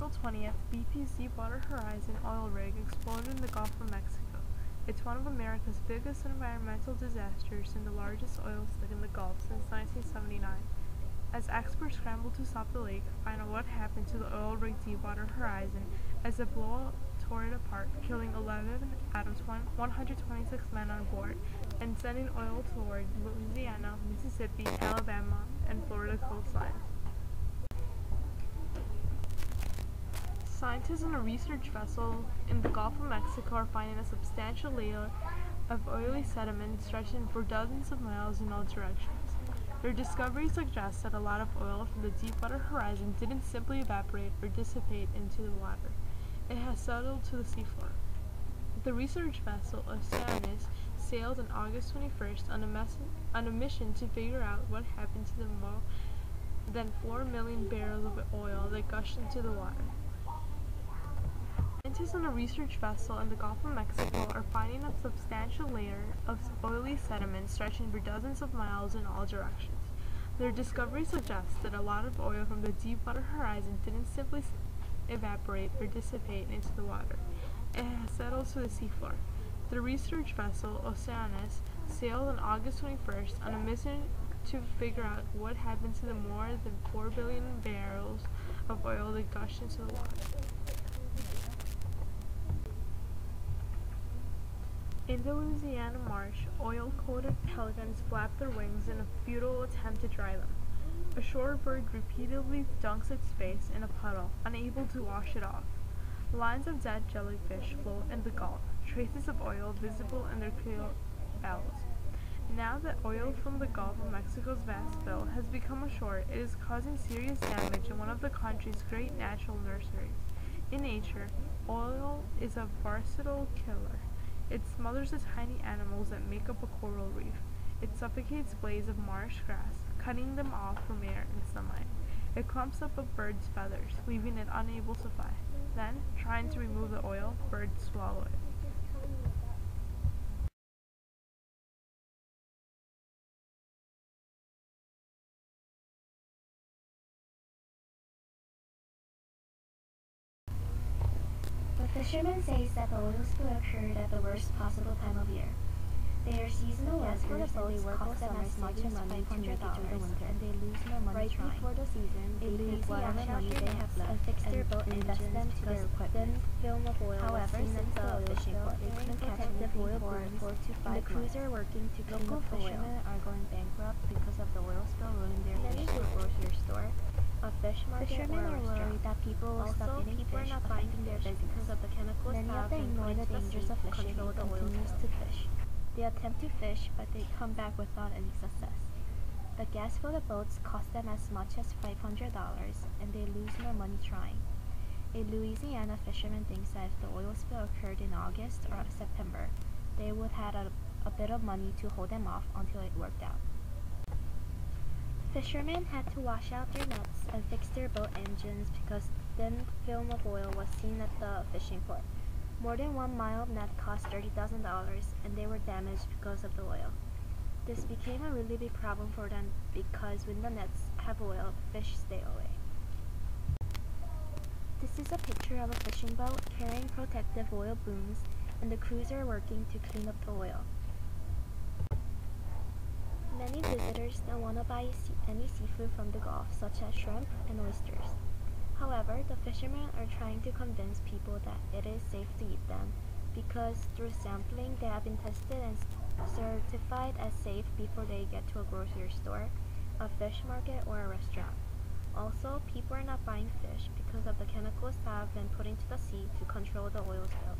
April 20th, BP's Deepwater Horizon oil rig exploded in the Gulf of Mexico. It's one of America's biggest environmental disasters and the largest oil slick in the Gulf since 1979. As experts scrambled to stop the leak, find out what happened to the oil rig Deepwater Horizon as the blowout tore it apart, killing 11 out of 126 men on board and sending oil toward Louisiana, Mississippi, Alabama, and Florida coastlines. Scientists on a research vessel in the Gulf of Mexico are finding a substantial layer of oily sediment stretching for dozens of miles in all directions. Their discovery suggests that a lot of oil from the Deepwater Horizon didn't simply evaporate or dissipate into the water. It has settled to the seafloor. The research vessel Oceanus sailed on August 21st on a mission to figure out what happened to the more than 4 million barrels of oil that gushed into the water. Scientists on a research vessel in the Gulf of Mexico are finding a substantial layer of oily sediment stretching for dozens of miles in all directions. Their discovery suggests that a lot of oil from the Deepwater Horizon didn't simply evaporate or dissipate into the water. It has settled to the seafloor. The research vessel Oceanus sailed on August 21st on a mission to figure out what happened to the more than 4 billion barrels of oil that gushed into the water. In the Louisiana marsh, oil-coated pelicans flap their wings in a futile attempt to dry them. A shore bird repeatedly dunks its face in a puddle, unable to wash it off. Lines of dead jellyfish float in the Gulf, traces of oil visible in their keel bells. Now that oil from the Gulf of Mexico's vast spill has become ashore, it is causing serious damage in one of the country's great natural nurseries. In nature, oil is a versatile killer. It smothers the tiny animals that make up a coral reef. It suffocates blades of marsh grass, cutting them off from air and sunlight. It clumps up a bird's feathers, leaving it unable to fly. Then, trying to remove the oil, birds swallow it. The fisherman says that the oil spill occurred at the worst possible time of year. They are seasonal workers and they work all summer saving money to make it through the winter, and they lose no money right trying. before the season, They take whatever money they have left and fix their boat and invest invest them to to their their equipment. thin film of oil. However, was seen since at the the fishing port, port they couldn't catch protective anything oil for booms 4 to 5 and the crews months. are working to clean Local up the oil. fishermen are going bankrupt because of the oil spill ruining their Many fish to a grocery store, a fish market, Fishermen or a are restaurant. worried that people will stop Also, eating people fish, are not buying affecting their fish business. because of the chemicals Many of that have them been ignore put the into the dangers sea of to fishing control and the oil continues spill. to fish. They attempt to fish, but they come back without any success. The gas for the boats cost them as much as $500, and they lose no money trying. A Louisiana fisherman thinks that if the oil spill occurred in August or September, they would have a bit of money to hold them off until it worked out. Fishermen had to wash out their nets and fix their boat engines because thin film of oil was seen at the fishing port. More than 1 mile of net cost $30,000, and they were damaged because of the oil. This became a really big problem for them because when the nets have oil, fish stay away. This is a picture of a fishing boat carrying protective oil booms, and the crews are working to clean up the oil. Many visitors don't want to buy any seafood from the Gulf, such as shrimp and oysters. However, the fishermen are trying to convince people that it is safe to eat them because through sampling they have been tested and certified as safe before they get to a grocery store, a fish market, or a restaurant. Also, people are not buying fish because of the chemicals that have been put into the sea to control the oil spill.